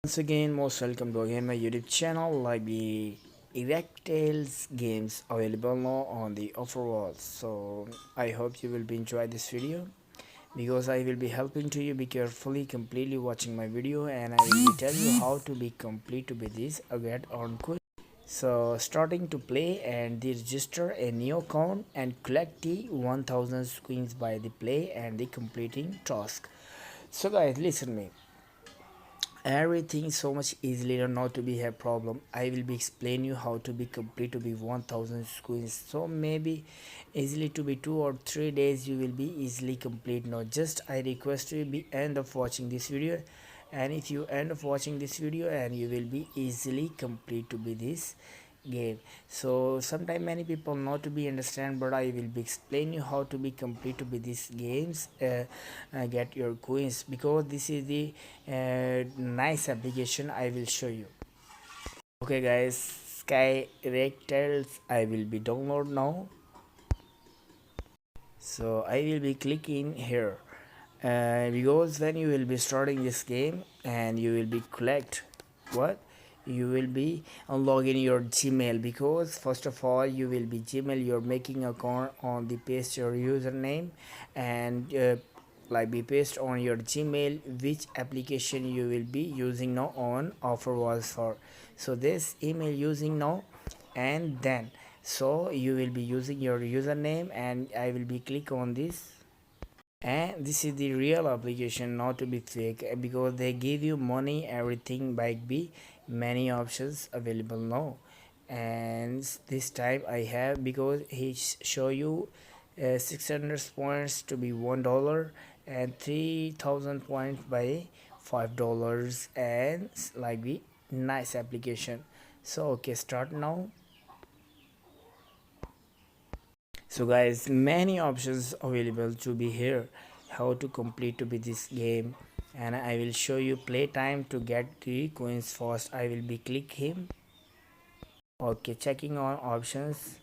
Once again, most welcome to again my YouTube channel. Like the Erectales games available now on the offer wall. So I hope you will be enjoy this video because I will be helping to you be carefully completely watching my video, and I will be tell you how to be complete to be this get on quick. So starting to play and the register a new account and collect the 1000 coins by the play and the completing task. So guys, listen me, everything so much easily or not to be a problem. I will be explain you how to be complete to be 1000 squeeze, so maybe easily to be 2 or 3 days you will be easily complete. Not just I request you be end of watching this video, and if you end up watching this video and you will be easily complete to be this game. So sometimes many people not to be understand, but I will be explain you how to be complete to be these games, get your coins, because this is the nice application I will show you. Okay guys, Sky Rectals I will be download now. So I will be clicking here, because when you will be starting this game and you will be collect what you will be unlocking your Gmail, because first of all you will be Gmail, you're making account on the paste your username and like be paste on your Gmail which application you will be using now on offer was for. So this email using now, and then so you will be using your username and I will be click on this, and this is the real application, not to be fake, because they give you money everything by be many options available now. And this time I have, because he show you 600 points to be $1 and 3000 points by $5, and like the nice application. So okay, start now. So guys, many options available to be here, how to complete to be this game, and I will show you playtime to get the coins first. I will be click him. Okay, checking on options,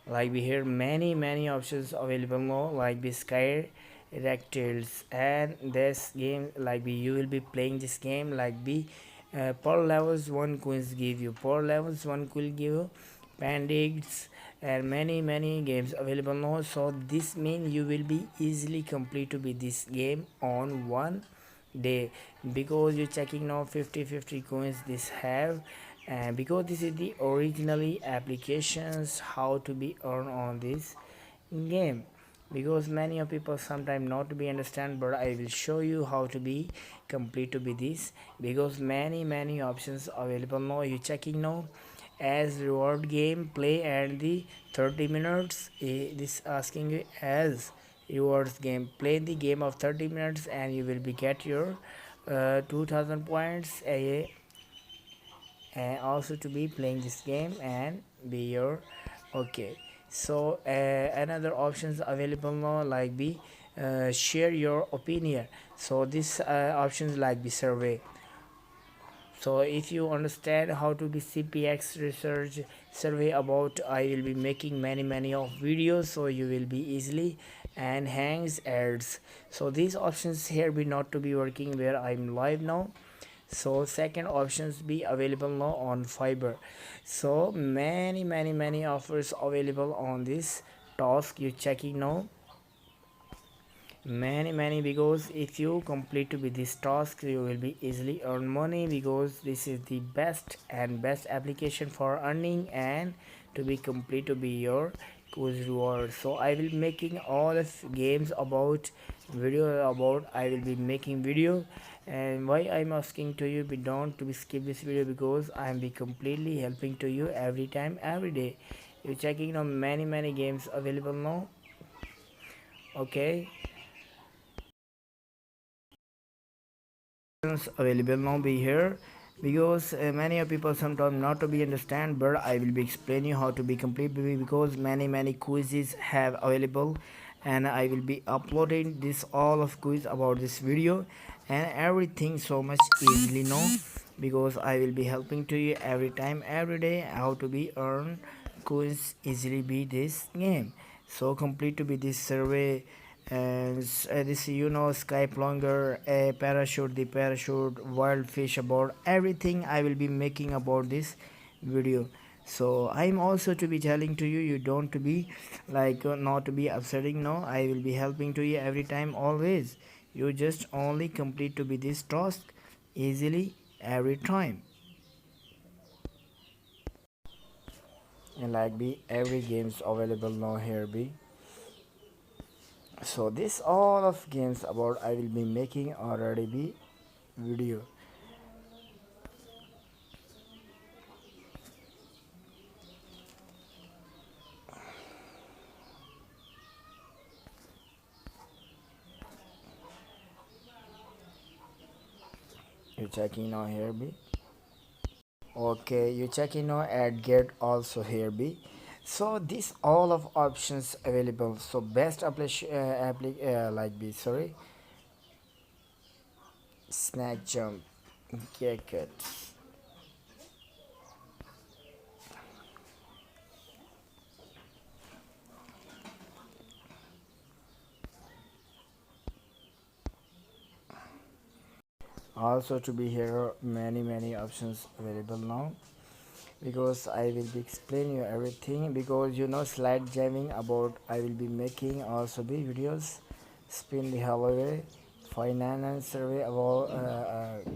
like we hear many options available now, like the Sky Rectals, and this game like we you will be playing this game like the per levels 1 coins give you, per levels 1 could give you bandits, and many games available now. So this means you will be easily complete to be this game on one day, because you're checking now 50 coins this have, and because this is the originally applications how to be earn on this game, because many of people sometimes not to be understand, but I will show you how to be complete to be this, because many options available now. You checking now as reward game play and the 30 minutes, this asking you as rewards game play the game of 30 minutes and you will be get your 2000 points and also to be playing this game and be your okay. So another options available now, like be share your opinion. So this options like the survey. So if you understand how to be CPX research survey about, I will be making many of videos, so you will be easily and hangs ads. So these options here be not to be working where I'm live now. So second options be available now on Fiverr. So many offers available on this task you checking now, many, because if you complete to be this task you will be easily earn money, because this is the best application for earning and to be complete to be your quiz reward. So I will making all of games about video about, I will be making video, and why I'm asking to you be don't to be skip this video, because I'm be completely helping to you every time every day. You checking on many games available now. Okay, available now be here, because many of people sometimes not to be understand, but I will be explaining you how to be complete, because many quizzes have available, and I will be uploading this all of quiz about this video and everything so much easily now, because I will be helping to you every time every day how to be earn quiz easily be this game. So complete to be this survey and this sky plunger, a parachute, the parachute, wild fish, about everything I will be making about this video. So I'm also to be telling to you, you don't to be like not to be upsetting. No, I will be helping to you every time, always. You just only complete to be this task easily every time, and like be every games available now here be. So this all of games about I will be making already be video. You checking now here be. Okay, you checking now at get also here be. So this all of options available. So best like be sorry, snack jump, get cut. Also to be here many options available now, because I will be explaining you everything, because slide jamming about I will be making also be videos, spin the hallway, finance survey about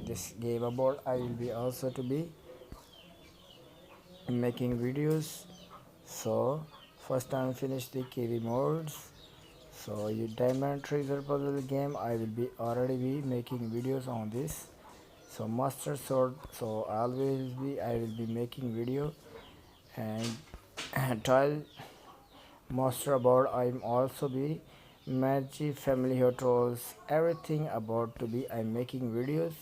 this game about I will be also to be making videos. So first time finish the KV modes. So you diamond treasure puzzle game I will be already be making videos on this. So master sword, so always be I will be making video, and tile master about I'm also be magic family trolls, everything about to be I'm making videos.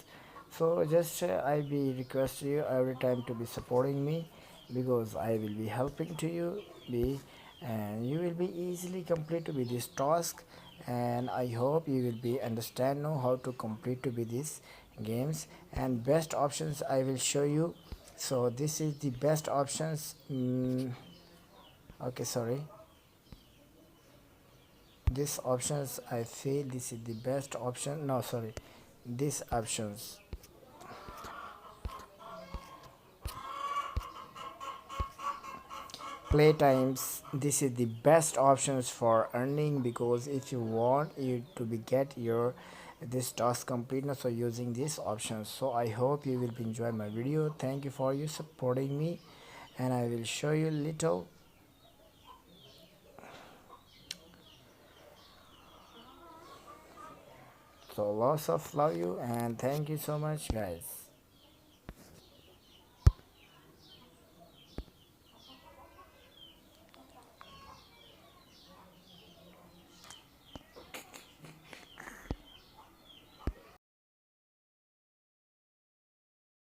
So just I be request you every time to be supporting me, because I will be helping to you be, and you will be easily complete to be this task, and I hope you will be understand know how to complete to be these games. And best options I will show you. So this is the best options. Okay, sorry, this options I feel this is the best option. No, sorry, these options. Playtimes, this is the best options for earning, because if you want you to be get your this task complete, so using these options. So I hope you will be enjoy my video. Thank you for you supporting me, and I will show you little. So lots of love you, and thank you so much guys.